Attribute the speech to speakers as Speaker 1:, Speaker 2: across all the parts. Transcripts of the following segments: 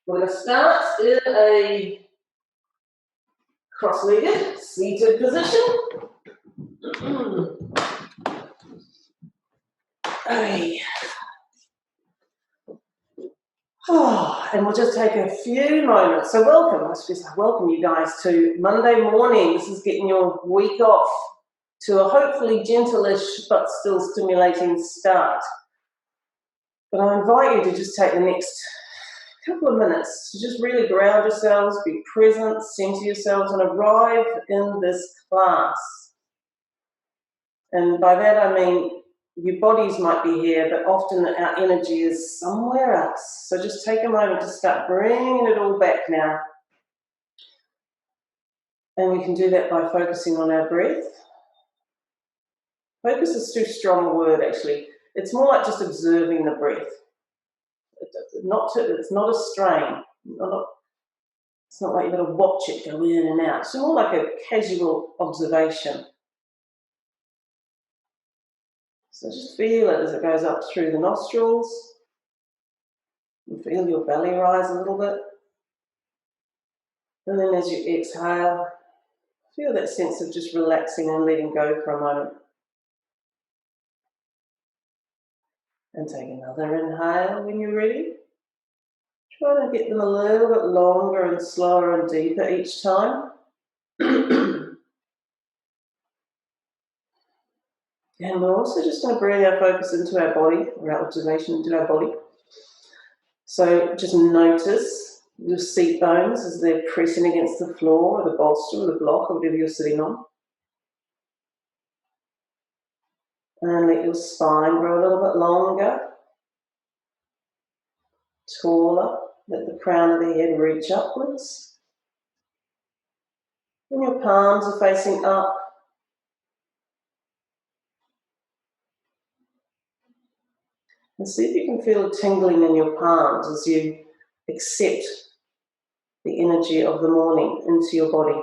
Speaker 1: We're going to start in a cross-legged, seated position. Okay. And we'll just take a few moments. So welcome you guys to Monday morning. This is getting your week off to a hopefully gentle-ish but still stimulating start. But I invite you to just take the next couple of minutes to just really ground yourselves, be present, center yourselves, and arrive in this class. And by that I mean your bodies might be here, but often our energy is somewhere else. So just take a moment to start bringing it all back now. And we can do that by focusing on our breath. Focus is too strong a word, actually. It's more like just observing the breath. It's not a strain. It's not like you've got to watch it go in and out. It's more like a casual observation. So just feel it as it goes up through the nostrils. You feel your belly rise a little bit. And then as you exhale, feel that sense of just relaxing and letting go for a moment. And take another inhale when you're ready. Try to get them a little bit longer and slower and deeper each time. And we're also just going to bring our focus into our body, or our observation into our body. So just notice your seat bones as they're pressing against the floor, or the bolster, or the block, or whatever you're sitting on. And let your spine grow a little bit longer, taller. Let the crown of the head reach upwards. And your palms are facing up. And see if you can feel a tingling in your palms as you accept the energy of the morning into your body.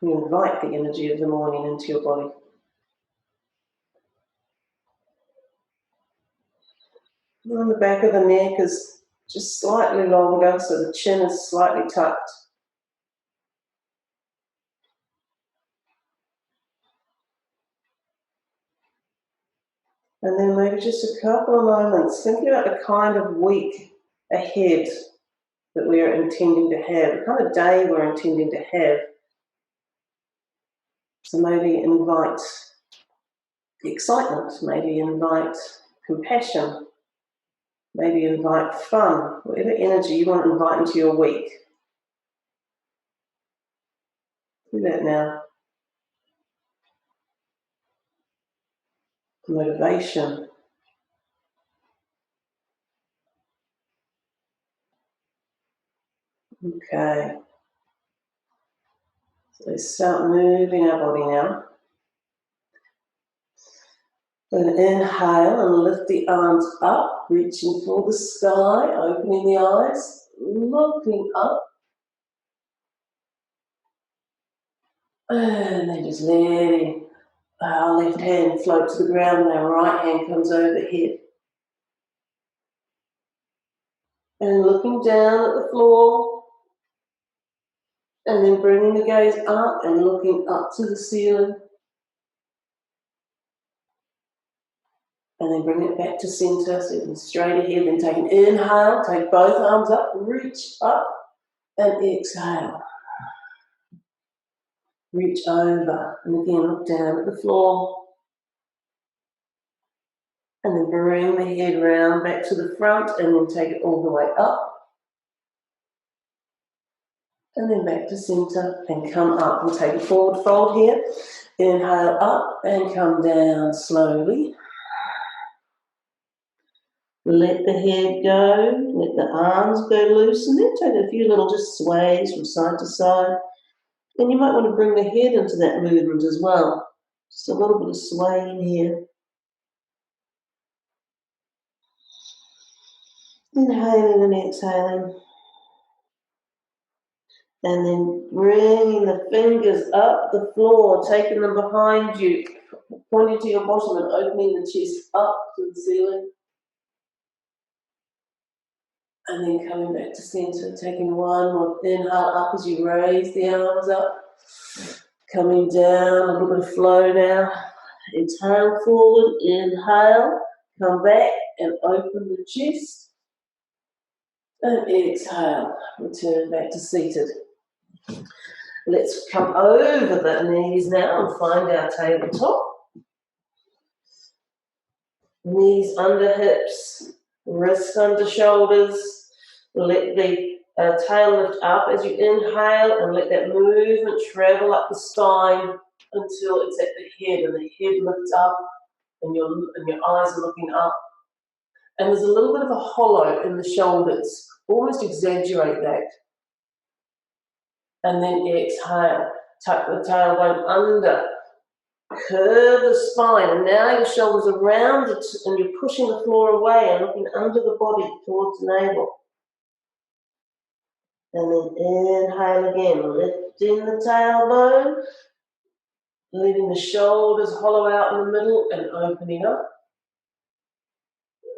Speaker 1: You invite the energy of the morning into your body. And the back of the neck is just slightly longer, so the chin is slightly tucked. And then maybe just a couple of moments thinking about the kind of week ahead that we are intending to have, the kind of day we're intending to have. So maybe invite excitement, maybe invite compassion, maybe invite fun, whatever energy you want to invite into your week. Do that now. Motivation. Okay. So let's start moving our body now. Then inhale and lift the arms up, reaching for the sky, opening the eyes, looking up. And then just letting our left hand float to the ground and our right hand comes over the head. And looking down at the floor. And then bringing the gaze up and looking up to the ceiling. And then bring it back to center, so you can straight ahead. Then take an inhale, take both arms up, reach up, and exhale. Reach over, and again look down at the floor. And then bring the head round back to the front, and then take it all the way up. And then back to center, and come up. We'll take a forward fold here. Inhale up, and come down slowly. Let the head go, let the arms go loose, and then take a few little just sways from side to side. And you might want to bring the head into that movement as well. Just a little bit of swaying here. Inhaling and exhaling. And then bringing the fingers up the floor, taking them behind you, pointing to your bottom and opening the chest up to the ceiling. And then coming back to center, taking one more inhale up as you raise the arms up. Coming down, a little bit of flow now. Inhale forward, inhale, come back and open the chest. And exhale, return back to seated. Let's come over the knees now and find our tabletop. Knees under hips, wrists under shoulders. Let the tail lift up as you inhale and let that movement travel up the spine until it's at the head, and the head lifts up and your eyes are looking up. And there's a little bit of a hollow in the shoulders. Almost exaggerate that. And then exhale. Tuck the tailbone under. Curve the spine. And now your shoulders are rounded and you're pushing the floor away and looking under the body towards the navel. And then inhale again. Lifting the tailbone. Letting the shoulders hollow out in the middle and opening up.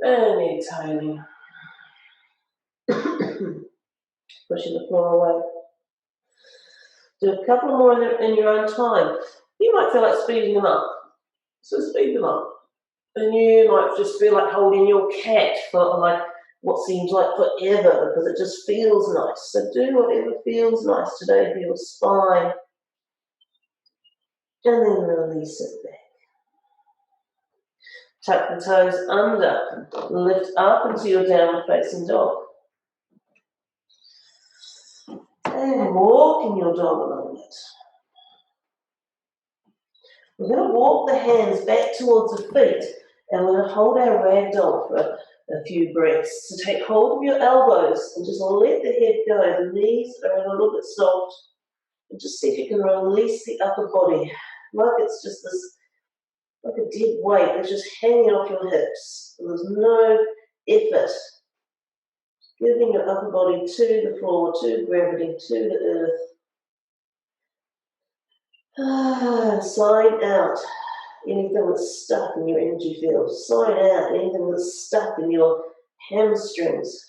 Speaker 1: And exhaling. Pushing the floor away. Do a couple more in your own time. You might feel like speeding them up. So speed them up. And you might just feel like holding your cat for like what seems like forever because it just feels nice. So do whatever feels nice today for your spine. And then release it back. Tuck the toes under. Lift up into your downward facing dog. And walk in your dog a little bit. We're going to walk the hands back towards the feet and we're going to hold our ragdoll for a few breaths. So take hold of your elbows and just let the head go. The knees are a little bit soft. And just see if you can release the upper body. Like it's just this, like a dead weight that's just hanging off your hips. And there's no effort. Giving your upper body to the floor, to gravity, to the earth. Sign out anything that's stuck in your energy field. Sign out anything that's stuck in your hamstrings,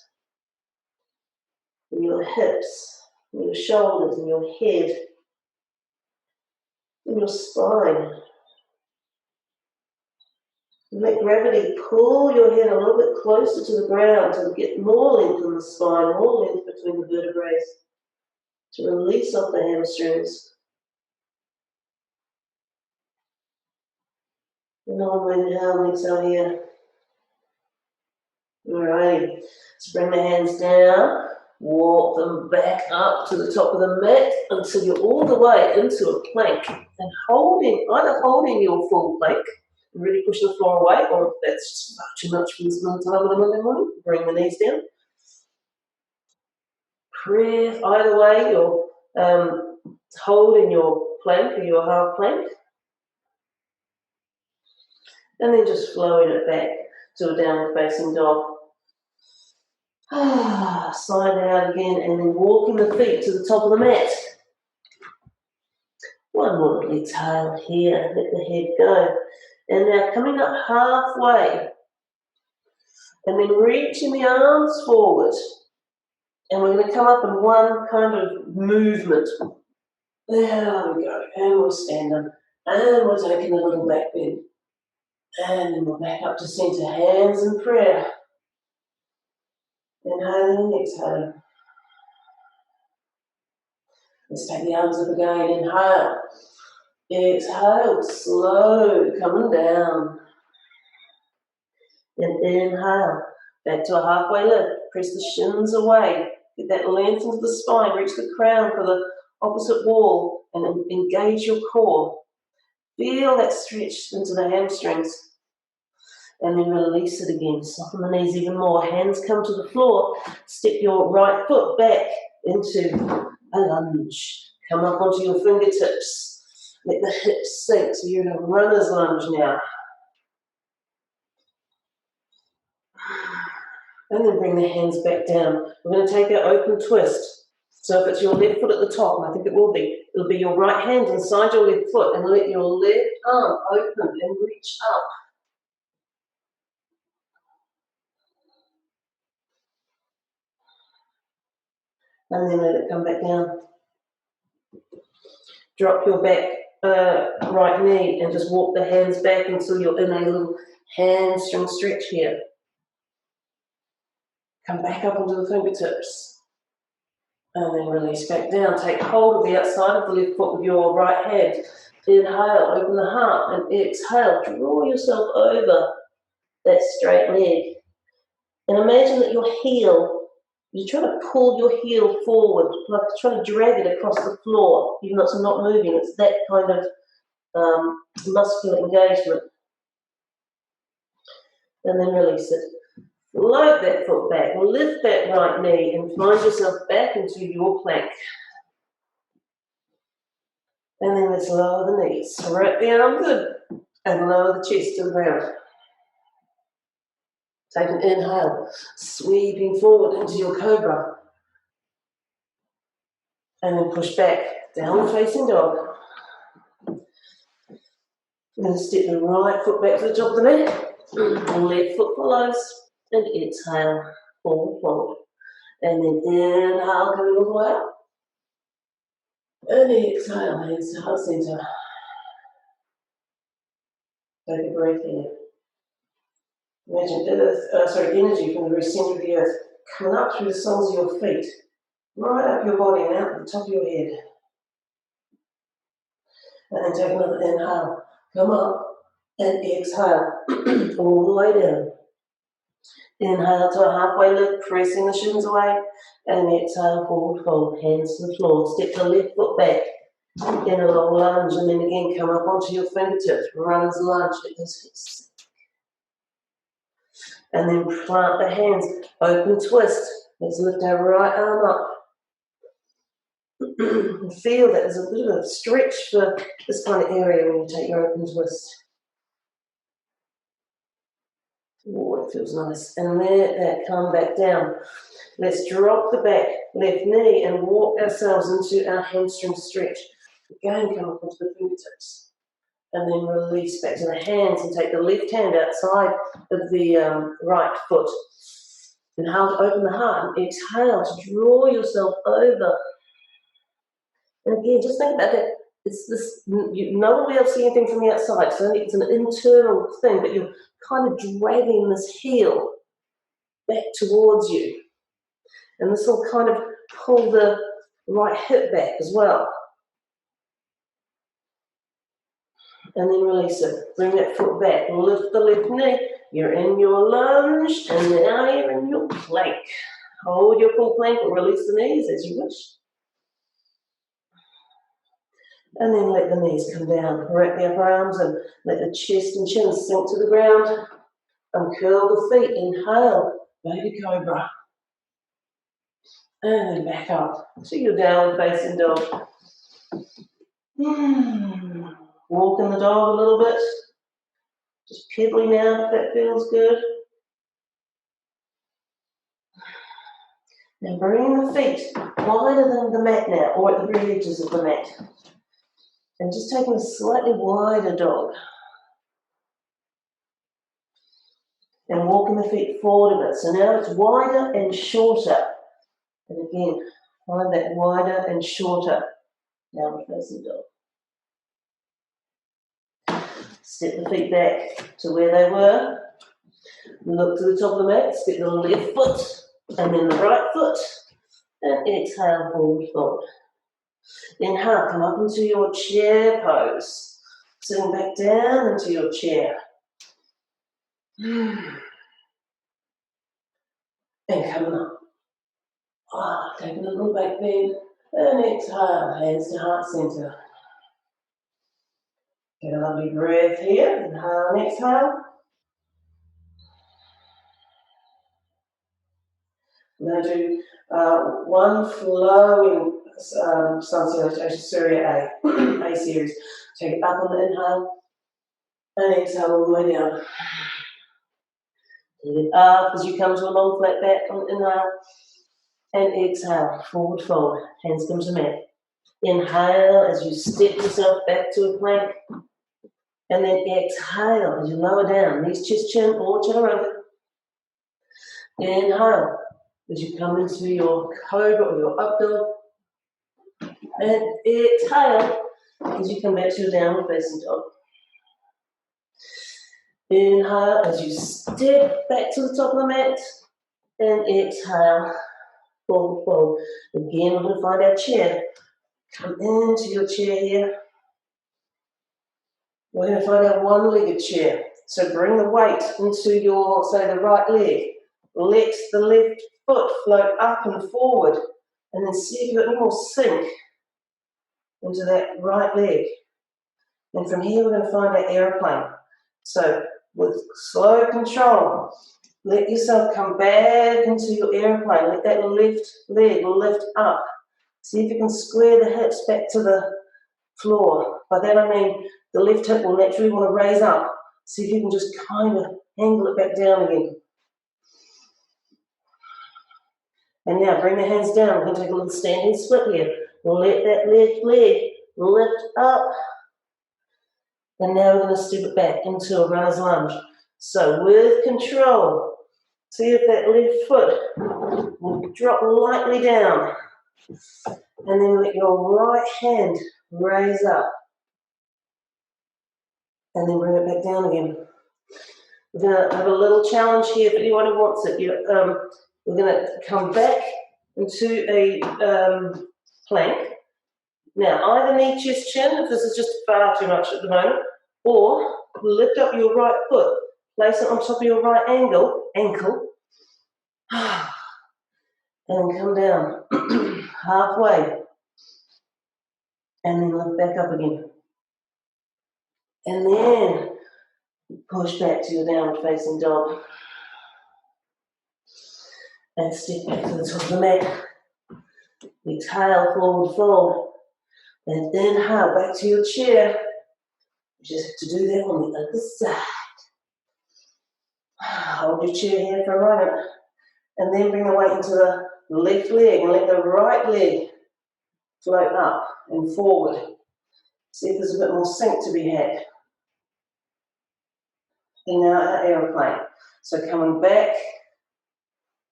Speaker 1: in your hips, in your shoulders, in your head, in your spine. Let gravity pull your head a little bit closer to the ground to get more length in the spine, more length between the vertebrae, to release off the hamstrings. And on inhale and exhale here. Alrighty, let's bring the hands down, walk them back up to the top of the mat until you're all the way into a plank. And either holding your full plank, and really push the floor away, or if that's just far too much for this time on a Monday morning, bring the knees down. Breath either way, you're holding your plank or your half plank. And then just flowing it back to a downward facing dog. Sign out again and then walking the feet to the top of the mat. One more little exhale here, let the head go. And now coming up halfway and then reaching the arms forward. And we're going to come up in one kind of movement. There we go. And we'll stand up. And we're taking a little back bend. And then we're back up to center, hands in prayer. Inhaling and exhaling. Let's take the arms up again. Inhale. Exhale. Slow. Coming down. And inhale. Back to a halfway lift. Press the shins away. Get that length into the spine. Reach the crown for the opposite wall. And engage your core. Feel that stretch into the hamstrings. And then release it again. Soften the knees even more. Hands come to the floor. Step your right foot back into a lunge. Come up onto your fingertips. Let the hips sink. So you're in a runner's lunge now. And then bring the hands back down. We're going to take our open twist. So if it's your left foot at the top, and I think it will be, it'll be your right hand inside your left foot and let your left arm open and reach up. and then let it come back down. Drop your back right knee and just walk the hands back until you're in a little hamstring stretch here. Come back up onto the fingertips. And then release back down. Take hold of the outside of the left foot with your right hand. Inhale, open the heart, and exhale. Draw yourself over that straight leg. And imagine that your heel, you're trying to pull your heel forward, like trying to drag it across the floor, even though it's not moving. It's that kind of muscular engagement. And then release it. Float that foot back, lift that right knee and find yourself back into your plank. And then let's lower the knees. Wrap the arm good and lower the chest to the ground. Take an inhale, sweeping forward into your cobra. And then push back, down facing dog. Then step the right foot back to the top of the mat. Left foot follows. And exhale, forward fold. And then inhale, coming all the way up. And exhale, hands to heart center. Take a breath in. Imagine energy from the very center of the earth coming up through the soles of your feet, right up your body and out the top of your head. And then take another inhale. Come up and exhale all the way down. Inhale to a halfway lift, pressing the shins away, and exhale, forward fold, hands to the floor. Step the left foot back in a long lunge, and then again come up onto your fingertips, runner's lunge, let those feet sink. And then plant the hands, open twist. Let's lift our right arm up. And feel that there's a bit of a stretch for this kind of area when you take your open twist. Oh, it feels nice. And let that come back down. Let's drop the back left knee and walk ourselves into our hamstring stretch. Again, come up onto the fingertips. And then release back to the hands and take the left hand outside of the right foot. Inhale to open the heart and exhale to draw yourself over. And again, just think about that. It's this, no one will be able to see anything from the outside, so it's an internal thing, but you're kind of dragging this heel back towards you. And this will kind of pull the right hip back as well. And then release it. Bring that foot back. Lift the left knee. You're in your lunge, and now you're in your plank. Hold your full plank or release the knees as you wish. And then let the knees come down. Wrap the upper arms and let the chest and chin sink to the ground. Uncurl the feet. Inhale, baby cobra. And then back up. So you're down facing dog. Walking the dog a little bit. Just pedaling out if that feels good. Now bring the feet wider than the mat now, or at the very edges of the mat. And just taking a slightly wider dog. And walking the feet forward a bit. So now it's wider and shorter. And again, find that wider and shorter downward facing dog. Step the feet back to where they were. Look to the top of the mat. Step the left foot and then the right foot. And exhale, forward fold. Inhale, come up into your chair pose. Sitting back down into your chair. And coming up. Taking a little back bend. And exhale, hands to heart center. Get a lovely breath here. Inhale and exhale. I'm going to do one flowing sun salutation, Surya A, A series. Take it up on the inhale and exhale all the way down. Take it up as you come to a long flat back on the inhale and exhale, forward fold, hands come to mat. Inhale as you step yourself back to a plank and then exhale as you lower down, knees, chest, chin or chaturanga. Inhale. as you come into your cobra or your up dog. And exhale as you come back to your downward facing dog. Inhale as you step back to the top of the mat. And exhale, forward fold. Again, we're going to find our chair. Come into your chair here. We're going to find our one-legged chair. So bring the weight into your, say, the right leg. Let the left foot float up and forward. And then see if you get any more sink into that right leg. And from here, we're going to find our aeroplane. So with slow control, let yourself come back into your aeroplane. Let that left leg lift up. See if you can square the hips back to the floor. By that I mean the left hip will naturally want to raise up. See if you can just kind of angle it back down again. And now bring the hands down. We're going to take a little standing split here. Let that left leg lift up. And now we're going to step it back into a runner's lunge. So with control, see if that left foot will drop lightly down. And then let your right hand raise up. And then bring it back down again. We're going to have a little challenge here for anyone who wants it. We're going to come back into a plank. Now, either knee, chest, chin, if this is just far too much at the moment, or lift up your right foot, place it on top of your right ankle, and then come down halfway, and then lift back up again. And then push back to your downward facing dog. And step back to the top of the mat. Exhale, forward fold. And inhale, back to your chair. You just have to do that on the other side. Hold your chair here for a moment. And then bring the weight into the left leg and let the right leg float up and forward. See if there's a bit more sink to be had. And now our aeroplane. So coming back,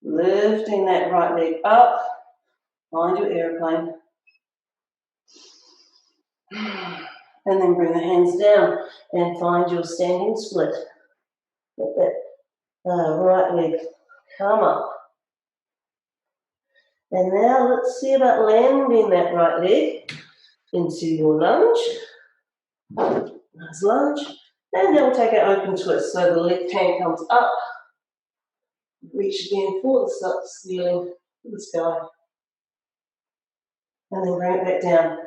Speaker 1: lifting that right leg up, find your aeroplane. And then bring the hands down and find your standing split. Let that right leg come up. And now let's see about landing that right leg into your lunge. Nice lunge. And then we'll take our open twist. So the left hand comes up. Reach again for the ceiling, for the sky. And then bring it back down.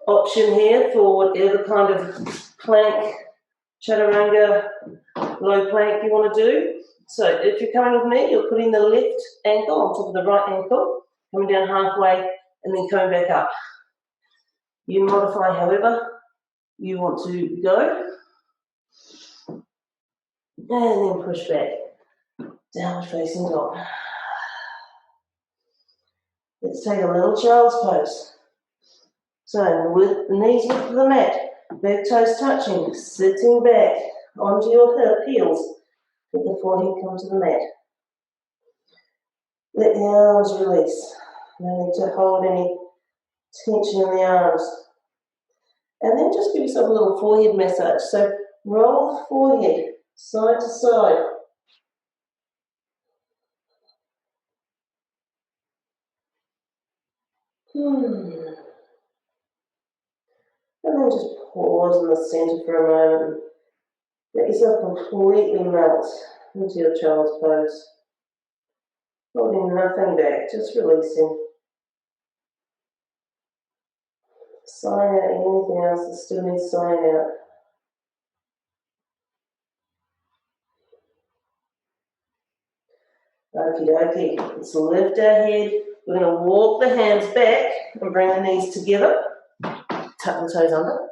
Speaker 1: Option here for whatever kind of plank, chaturanga, low plank you want to do. So if you're coming with me, you're putting the left ankle on top of the right ankle, coming down halfway, and then coming back up. You modify however you want to go. And then push back. Downward facing dog. Let's take a little child's pose. So with the knees width of the mat, back toes touching, sitting back onto your heels. Let the forehead come to the mat. Let the arms release. No need to hold any tension in the arms. And then just give yourself a little forehead massage. So roll the forehead side to side. And then just pause in the centre for a moment. Let yourself completely melt into your child's pose. Holding nothing back, just releasing. Sign out anything else that still needs sighing out. Okie dokie. Let's lift our head. We're going to walk the hands back and bring the knees together. Tuck the toes under.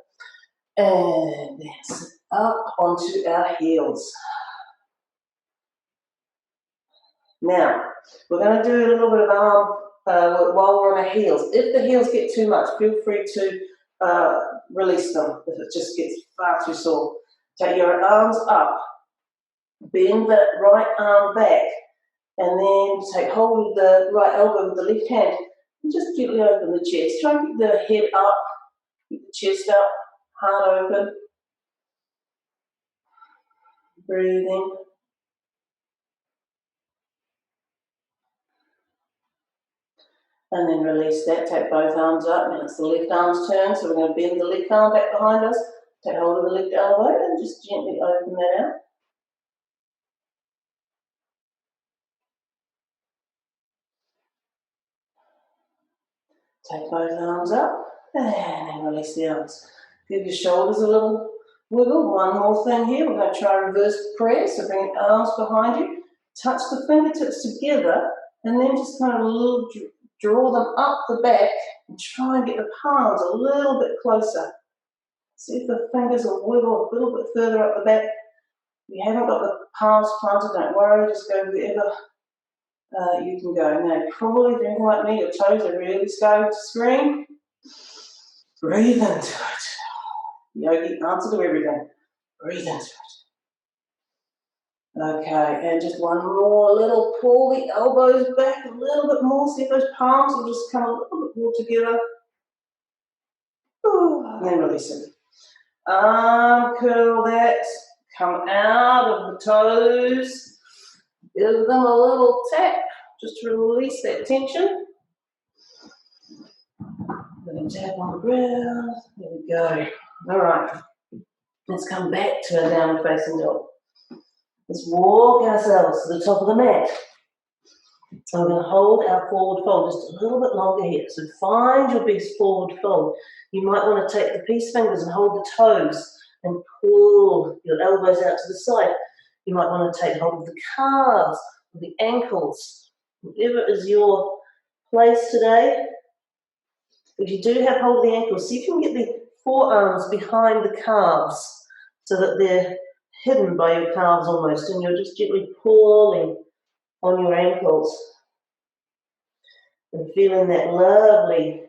Speaker 1: And then sit up onto our heels. Now, we're going to do a little bit of arm while we're on our heels. If the heels get too much, feel free to release them if it just gets far too sore. Take your arms up. Bend that right arm back And then take hold of the right elbow with the left hand and just gently open the chest. Try and keep the head up, keep the chest up, heart open. Breathing. And then release that. Take both arms up. Now it's the left arm's turn, so we're going to bend the left arm back behind us. Take hold of the left elbow and just gently open that out. Take both arms up and then release the arms. Give your shoulders a little wiggle. One more thing here. We're going to try reverse prayer. So bring your arms behind you. Touch the fingertips together and then just kind of draw them up the back and try and get the palms a little bit closer. See if the fingers will wiggle a little bit further up the back. If you haven't got the palms planted, don't worry. Just go wherever you can go. Now, probably if you're anything like me, your toes are really starting to scream. Breathe into it. Yogi, answer to everything. Breathe into it. Okay, and just one more little pull the elbows back a little bit more. See if those palms will just come a little bit more together. And then release it. Curl that. Come out of the toes. Give them a little tap just to release that tension. Let them tap on the ground. There we go. All right. Let's come back to our downward facing dog. Let's walk ourselves to the top of the mat. So we're going to hold our forward fold just a little bit longer here. So find your best forward fold. You might want to take the peace fingers and hold the toes and pull your elbows out to the side. You might want to take hold of the calves, or the ankles, whatever is your place today. If you do have hold of the ankles, see if you can get the forearms behind the calves so that they're hidden by your calves almost, and you're just gently pulling on your ankles and feeling that lovely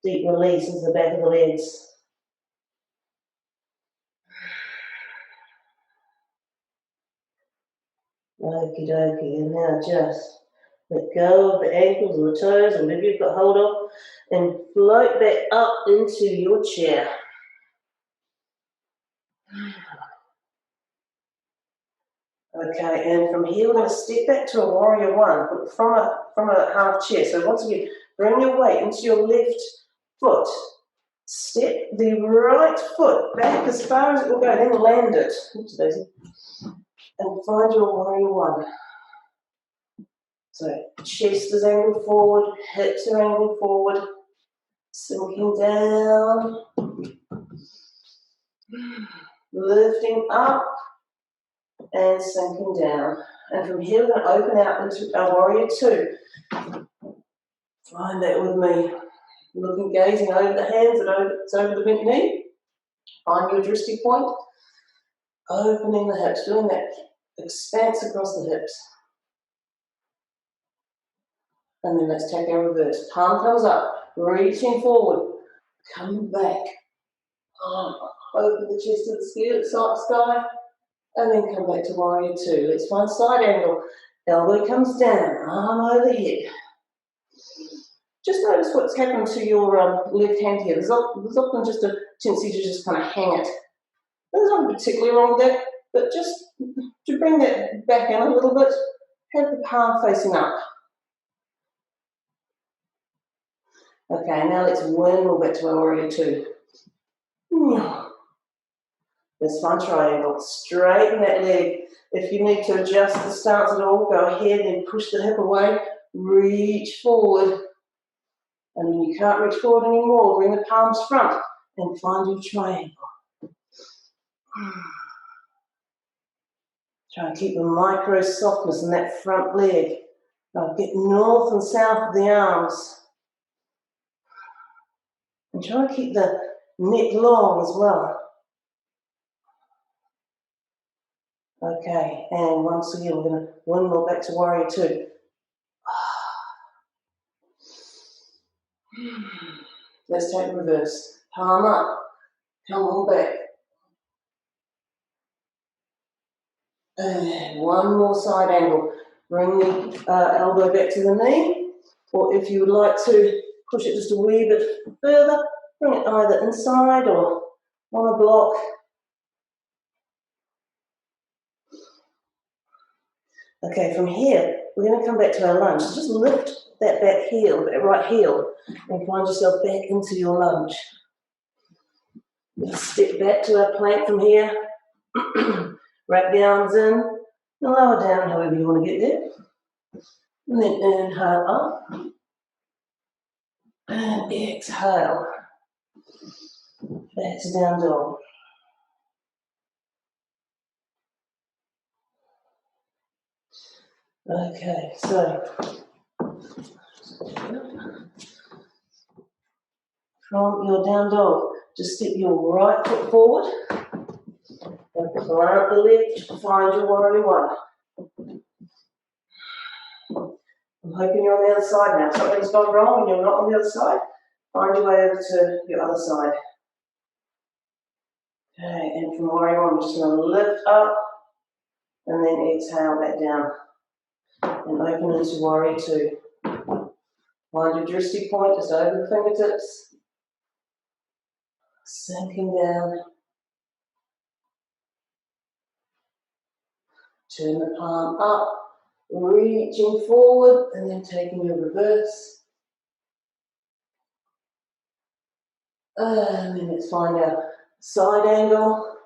Speaker 1: deep release into the back of the legs. Okie dokie, and now just let go of the ankles and the toes and whatever you've got hold of and float back up into your chair. Okay, and from here we're going to step back to a warrior one from a half chair. So once again, bring your weight into your left foot. Step the right foot back as far as it will go, then land it. Oops, Daisy. And find your warrior one. So chest is angled forward, hips are angled forward, sinking down, lifting up and sinking down. And from here we're going to open out into our warrior two. Find that with me. Looking, gazing over the hands and over the bent knee. Find your drishti point. Opening the hips, doing that expanse across the hips. And then let's take our reverse. Palm comes up, reaching forward, come back. Open the chest to the sky, and then come back to warrior two. Let's find side angle. Elbow comes down, arm overhead. Just notice what's happened to your left hand here. There's often just a tendency to just kind of hang it. There's nothing particularly wrong with that, but just to bring that back in a little bit, have the palm facing up. Okay, now let's windmill back to our warrior two. Let's find triangle. Straighten that leg. If you need to adjust the stance at all, go ahead and push the hip away. Reach forward. And when you can't reach forward anymore, bring the palms front and find your triangle. Try and keep the micro softness in that front leg. Now get north and south of the arms. And try and keep the neck long as well. Okay, and once again, we're going to windmill back to warrior two. Let's take reverse. Palm up. Come on back. And one more side angle. Bring the elbow back to the knee, or if you would like to push it just a wee bit further, bring it either inside or on a block. Okay, from here, we're going to come back to our lunge. So just lift that back heel, that right heel, and find yourself back into your lunge. Step back to our plank from here. Wrap the arms in and lower down however you want to get there. And then inhale up. And exhale. Back to down dog. Okay, so from your down dog, just step your right foot forward and plant the left, find your warrior one. I'm hoping you're on the other side now. If something's gone wrong and you're not on the other side, find your way over to your other side. Okay, and from warrior one, we're just going to lift up and then exhale back down and open into warrior two. Find your drishti point just over the fingertips, sinking down. Turn the palm up, reaching forward, and then taking your reverse. And then let's find our side angle.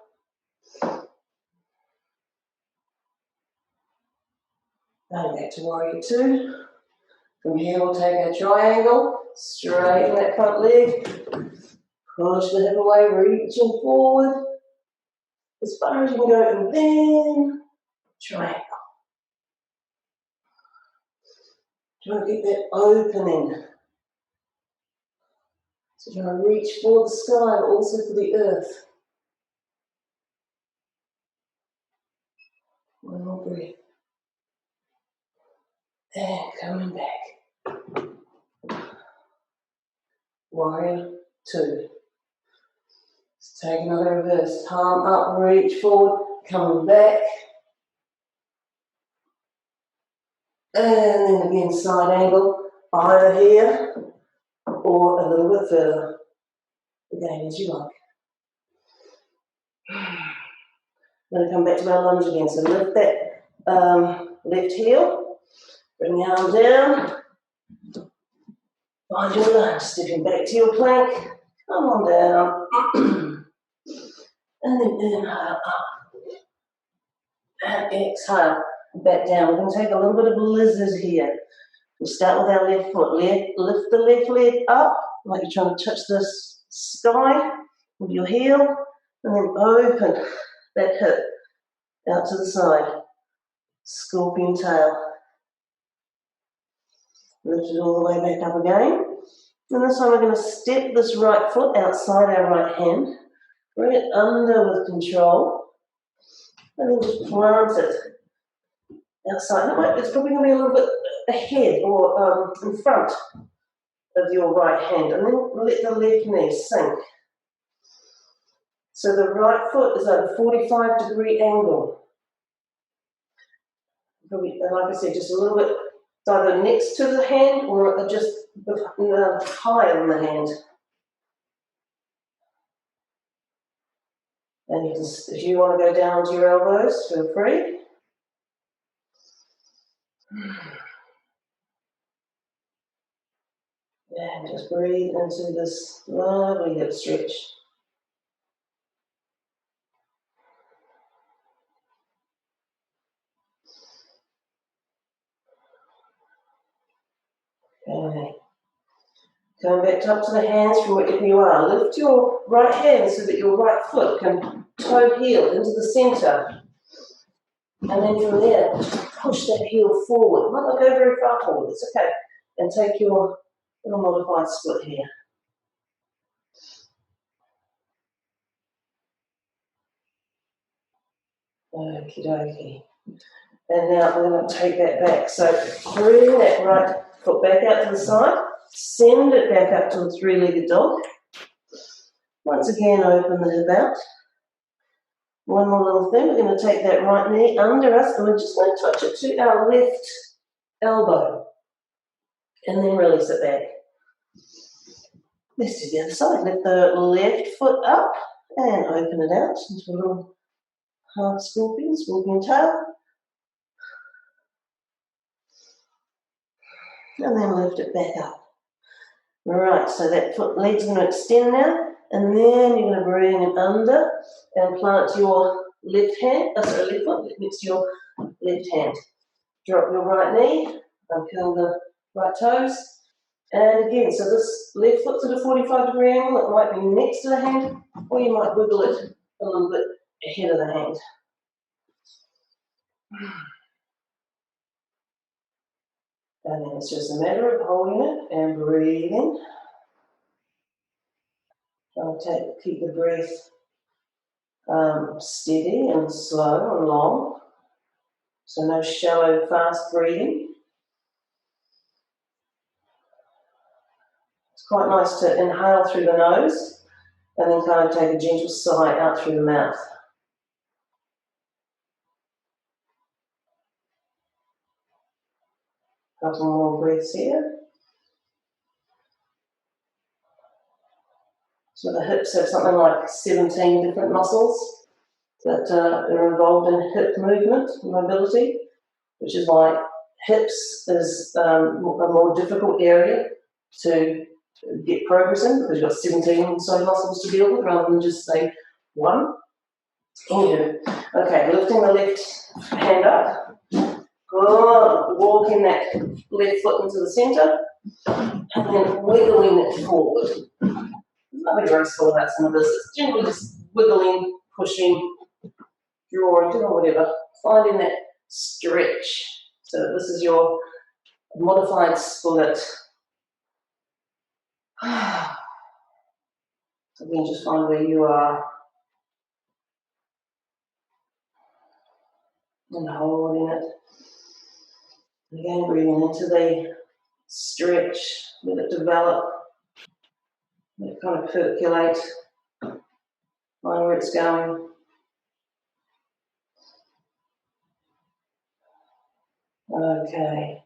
Speaker 1: And back to warrior two. From here we'll take our triangle, straighten that front leg, push the hip away, reaching forward as far as you can go, and then triangle. Try to get that opening. So try to reach for the sky, but also for the earth. One more breath. And coming back. Warrior two. Let's take another reverse. Palm up, reach forward, coming back. And then again, side angle, either here or a little bit further. Again, as you like. We're going to come back to our lunge again. So lift that left heel, bring the arm down, find your lunge, stepping back to your plank, come on down, and then inhale up, and exhale, back down. We're going to take a little bit of lizard here. We'll start with our left foot, lift the left leg up, like you're trying to touch the sky with your heel, and then open that hip out to the side, scorpion tail. Lift it all the way back up again. And this time we're going to step this right foot outside our right hand, bring it under with control, and then just plant it outside. It's probably going to be a little bit ahead or in front of your right hand, and then let the left knee sink. So the right foot is at a 45-degree angle. Probably, like I said, just a little bit either next to the hand or just higher than the hand. And you just, if you want to go down to your elbows, feel free. And just breathe into this lovely hip stretch. Okay. Come back up to the hands from wherever you are. Lift your right hand so that your right foot can toe heel into the centre. And then from there, push that heel forward. Might not go very far forward, it's okay. And take your little modified split here. Okie dokie. And now we're going to take that back. So bring that right foot back out to the side. Send it back up to a three-legged dog. Once again, open the hip out. One more little thing, we're going to take that right knee under us and we're just going to touch it to our left elbow and then release it back. Let's do the other side. Lift the left foot up and open it out into a little half scorpion tail. And then lift it back up. Right, so that leg's going to extend now, and then you're going to bring it under and plant your left foot next to your left hand. Drop your right knee, uncurl the right toes, and again, so this left foot's at a 45-degree angle. It might be next to the hand, or you might wiggle it a little bit ahead of the hand. And then it's just a matter of holding it and breathing. Keep the breath steady and slow and long. So no shallow, fast breathing. It's quite nice to inhale through the nose and then kind of take a gentle sigh out through the mouth. A couple more breaths here. So the hips have something like 17 different muscles that are involved in hip movement and mobility, which is why hips is a more difficult area to get progress in, because you've got 17 or so muscles to deal with rather than just say one. Anywho, okay, lifting the left hand up, good, walking that left foot into the centre, and then wiggling it forward. There's nothing graceful about some of this. It's generally just wiggling, pushing, drawing, doing whatever, finding that stretch. So this is your modified split. Again, just find where you are. And holding it. Again, breathing into the stretch, let it develop, let it kind of percolate, find where it's going. Okay,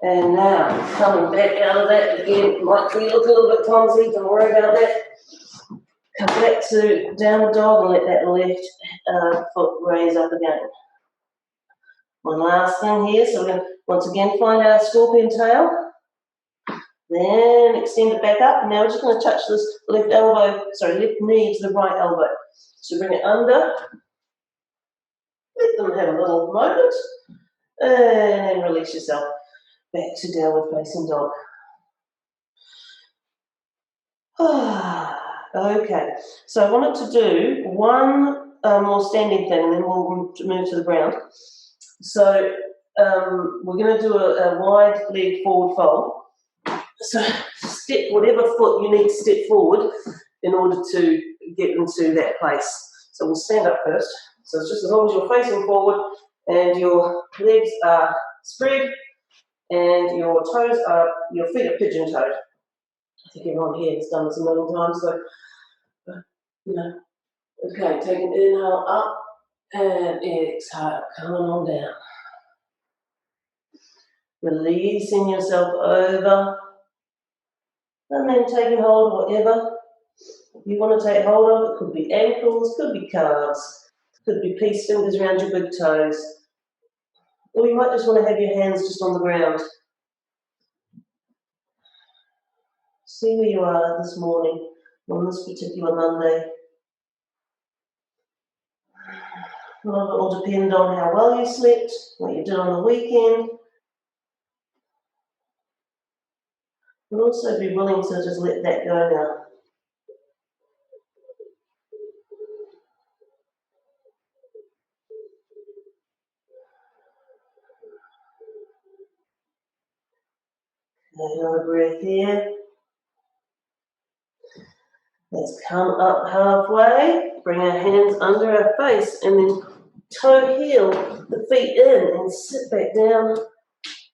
Speaker 1: and now coming back out of that again, might feel a little bit clumsy, don't worry about that. Come back to downward dog and let that left foot raise up again. One last thing here, so we're going to once again find our scorpion tail, then extend it back up. Now we're just going to touch this left knee to the right elbow. So bring it under, let them have a little moment, and then release yourself back to downward facing dog. Okay, so I wanted to do one more standing thing and then we'll move to the ground. So we're going to do a wide leg forward fold. So step whatever foot you need to step forward in order to get into that place. So we'll stand up first. So it's just as long as you're facing forward and your legs are spread and your feet are pigeon-toed. I think everyone here has done this a million times, so, Okay, take an inhale up and exhale, coming on down. Releasing yourself over and then taking hold of whatever you want to take hold of. It could be ankles, could be calves, could be peace fingers around your big toes. Or you might just want to have your hands just on the ground. See where you are this morning on this particular Monday. A lot of it will depend on how well you slept, what you did on the weekend. But also be willing to just let that go now. Another breath here. Let's come up halfway, bring our hands under our face and then toe heel the feet in and sit back down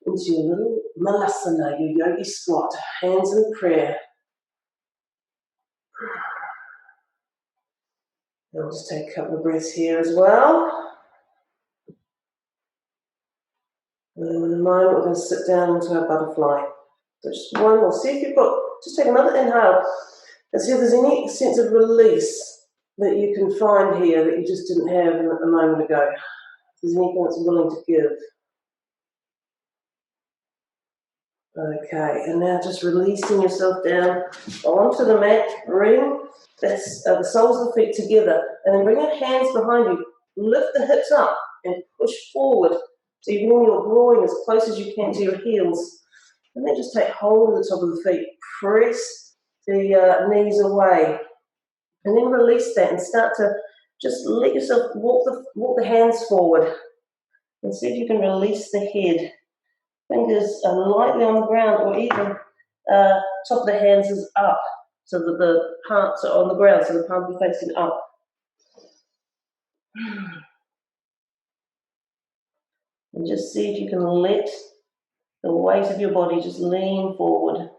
Speaker 1: into your little malasana, your yogi squat, hands in prayer. I'll just take a couple of breaths here as well. And in a moment, we're going to sit down into our butterfly. So just one more. See if you've got, just take another inhale and see if there's any sense of release that you can find here that you just didn't have a moment ago. If there's anything that's willing to give. Okay, and now just releasing yourself down onto the mat. Bring the soles of the feet together, and then bring your hands behind you. Lift the hips up and push forward. So you bring your groin as close as you can to your heels. And then just take hold of the top of the feet. Press the knees away. And then release that and start to just let yourself walk the hands forward. And see if you can release the head. Fingers are lightly on the ground, or even top of the hands is up, so that the palms are on the ground, so the palms are facing up. And just see if you can let the weight of your body just lean forward.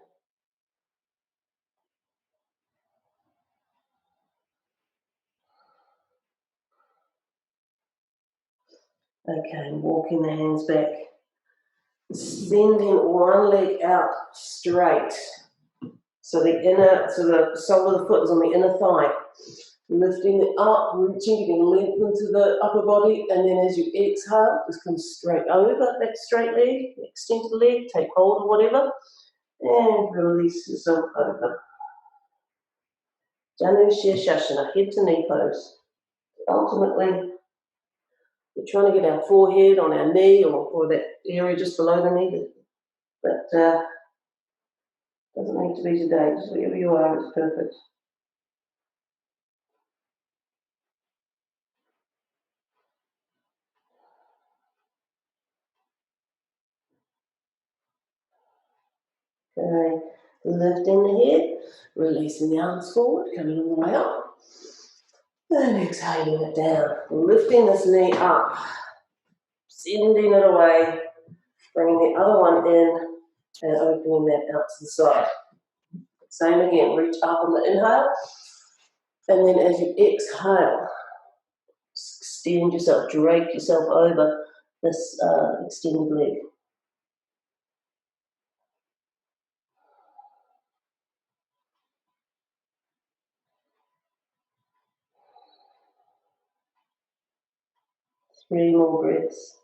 Speaker 1: Okay, and walking the hands back. Sending one leg out straight. So the sole of the foot is on the inner thigh. Lifting it up, reaching, giving length into the upper body, and then as you exhale, just come straight over that straight leg, extend the leg, take hold of whatever, and release yourself over. Janu Shirshasana, head to knee pose. Ultimately, we're trying to get our forehead on our knee or that area just below the knee, but doesn't need to be today. Just wherever you are, it's perfect. Okay, lifting the head, releasing the arms forward, coming all the way up. And exhaling it down, lifting this knee up, sending it away, bringing the other one in and opening that out to the side. Same again, reach up on the inhale, and then as you exhale, extend yourself, drape yourself over this extended leg. Three more breaths.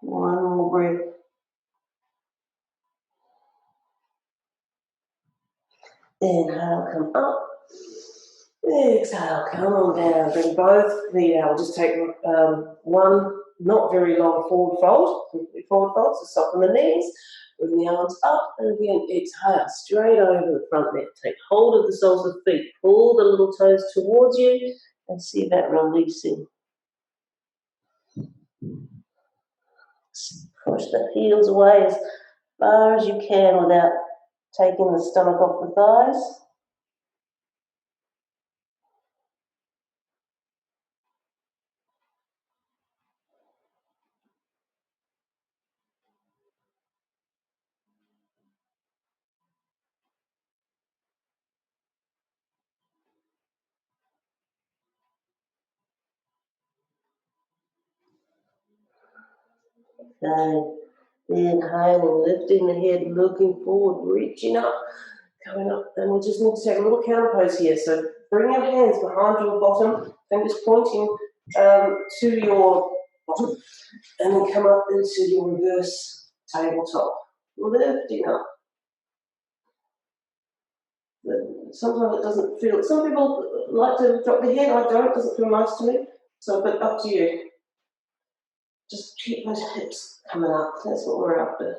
Speaker 1: One more breath. Inhale, come up. Exhale, come on down. Bring both feet out. We'll just take one not very long forward fold. So soften the knees. Bring the arms up, and again, exhale, straight over the front leg. Take hold of the soles of the feet. Pull the little toes towards you, and see that releasing. Push the heels away as far as you can without taking the stomach off the thighs. Okay. Inhaling, lifting the head, looking forward, reaching up, coming up, and we just need to take a little counter pose here. So bring your hands behind your bottom, fingers pointing to your bottom, and then come up into your reverse tabletop, lifting up. Sometimes it doesn't feel, some people like to drop the head, I don't, it doesn't feel nice to me, so but up to you. Just keep those hips coming up, that's what we're after.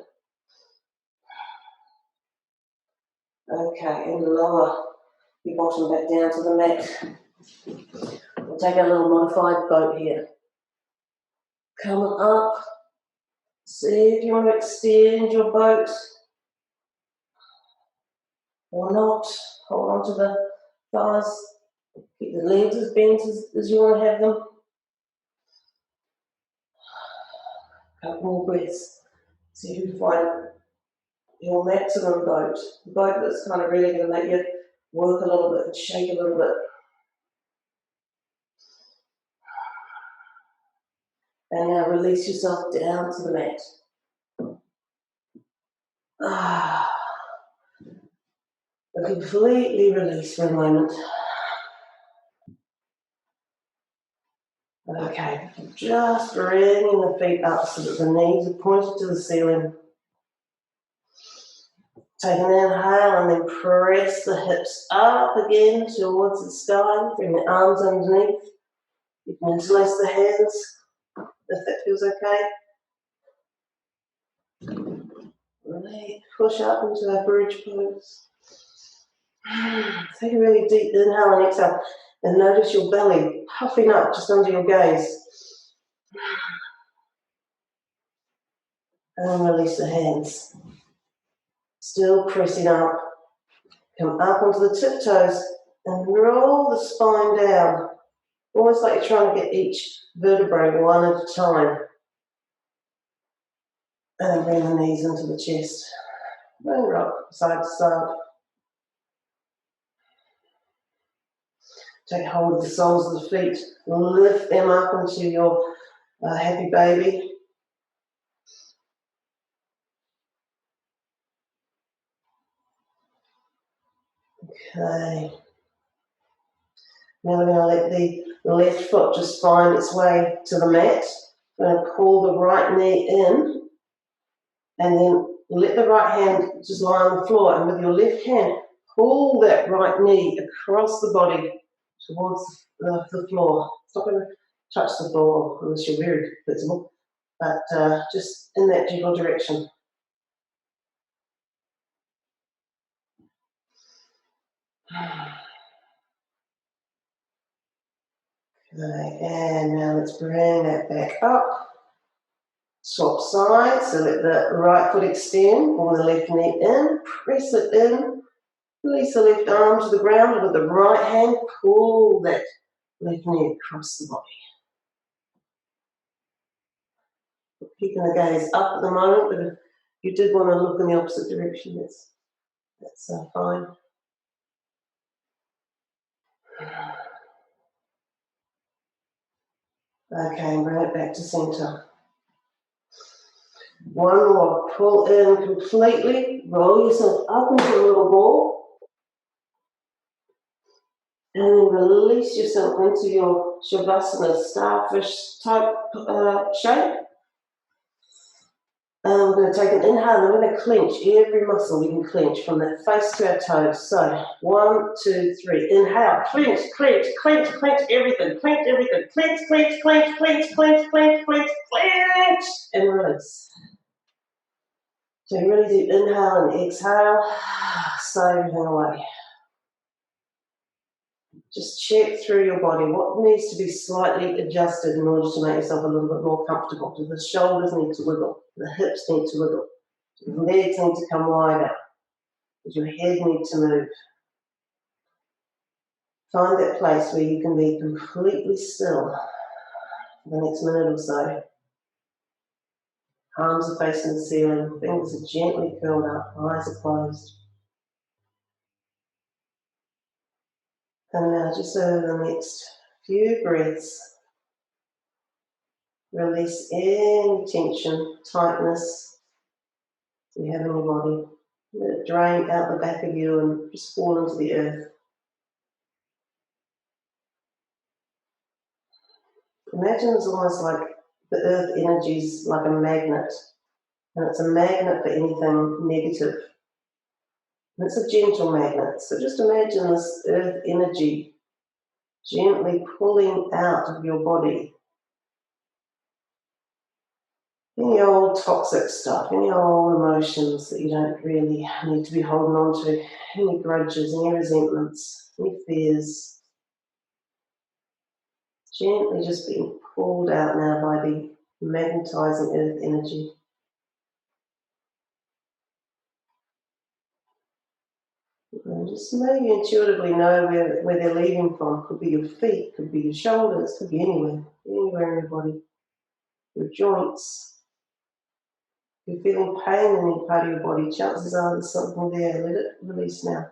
Speaker 1: Okay, and lower your bottom back down to the mat. We'll take our little modified boat here. Coming up, see if you want to extend your boat or not. Hold on to the thighs. Keep the legs as bent as you want to have them. Couple more breaths. See if you can find your maximum boat, the boat that's kind of really going to make you work a little bit and shake a little bit. And now release yourself down to the mat. Completely release for a moment. Okay, just bringing the feet up so that the knees are pointed to the ceiling. Take an inhale and then press the hips up again towards the sky. Bring the arms underneath. You can interlace the hands if that feels okay. Really push up into that bridge pose. Take a really deep inhale and exhale. And notice your belly puffing up just under your gaze. And release the hands. Still pressing up. Come up onto the tiptoes and roll the spine down. Almost like you're trying to get each vertebrae one at a time. And then bring the knees into the chest. And rock side to side. Take hold of the soles of the feet. Lift them up into your happy baby. Okay. Now we're going to let the left foot just find its way to the mat. We're going to pull the right knee in and then let the right hand just lie on the floor, and with your left hand pull that right knee across the body towards the floor. It's not going to touch the floor unless you're very flexible, but just in that general direction. Okay, and now let's bring that back up. Swap sides, so let the right foot extend, pull the left knee in, press it in, release the left arm to the ground, and with the right hand, pull that left knee across the body. Keeping the gaze up at the moment, but if you did want to look in the opposite direction, that's fine. Okay, and bring it back to centre. One more, pull in completely, roll yourself up into a little ball, and then release yourself into your Shavasana, starfish type shape. And we're going to take an inhale and we're going to clench every muscle we can clench from that face to our toes. So 1, 2, 3. Inhale, clench, clench, clench, clench everything, clench everything, clench, clench, clench, clench, clench, clench, clench, clench, and release. So you really do inhale and exhale, sigh everything away. Just check through your body what needs to be slightly adjusted in order to make yourself a little bit more comfortable. Do the shoulders need to wiggle? Do the hips need to wiggle? Do the legs need to come wider? Does your head need to move? Find that place where you can be completely still for the next minute or so. Palms are facing the ceiling, fingers are gently curled up, eyes are closed. And now just over the next few breaths, release any tension, tightness you have in your body. Let it drain out the back of you and just fall into the earth. Imagine it's almost like the earth energy is like a magnet, and it's a magnet for anything negative. And it's a gentle magnet, so just imagine this earth energy gently pulling out of your body any old toxic stuff, any old emotions that you don't really need to be holding on to, any grudges, any resentments, any fears. Gently just being pulled out now by the magnetizing earth energy. And just maybe intuitively know where they're leaving from. Could be your feet, could be your shoulders, could be anywhere in your body. Your joints. If you're feeling pain in any part of your body, chances are there's something there. Let it release now.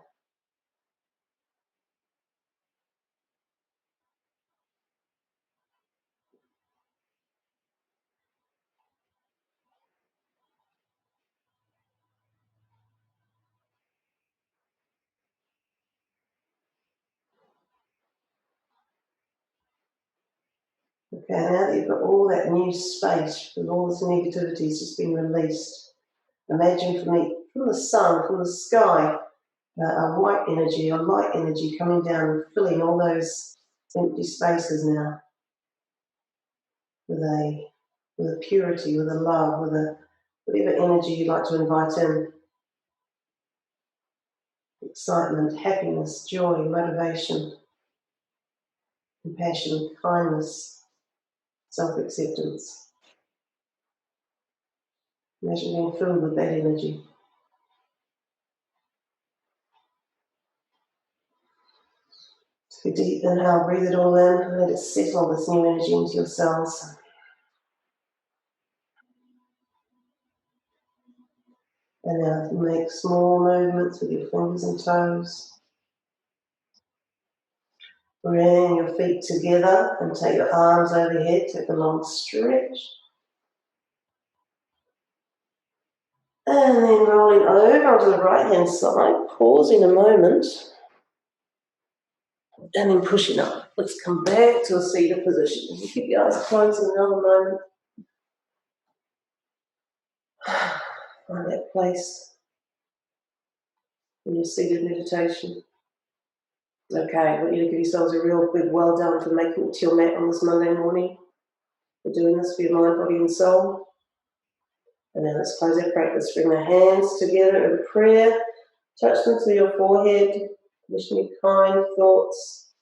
Speaker 1: Okay, now that you've got all that new space with all this negativity's just been released, imagine from the sun, from the sky, a white energy, a light energy coming down and filling all those empty spaces now with a purity, with a love, with a whatever energy you'd like to invite in. Excitement, happiness, joy, motivation, compassion, kindness, self-acceptance. Imagine being filled with that energy. Take a deep inhale, breathe it all in, and let it settle this new energy into your cells. And now make small movements with your fingers and toes. Bring your feet together and take your arms overhead, take a long stretch. And then rolling over onto the right hand side, pausing a moment. And then pushing up. Let's come back to a seated position. You keep your eyes closed in another moment. Find that place in your seated meditation. Okay, I want you to give yourselves a real big well done for making it to your mat on this Monday morning. We're doing this for your mind, body and soul. And then let's close our practice. Bring the hands together in prayer. Touch them to your forehead. Wishing you kind thoughts.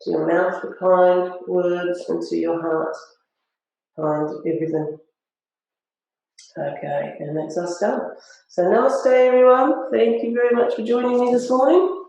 Speaker 1: To your mouth for kind words. And to your heart, kind everything. Okay, and that's us done. So namaste everyone. Thank you very much for joining me this morning.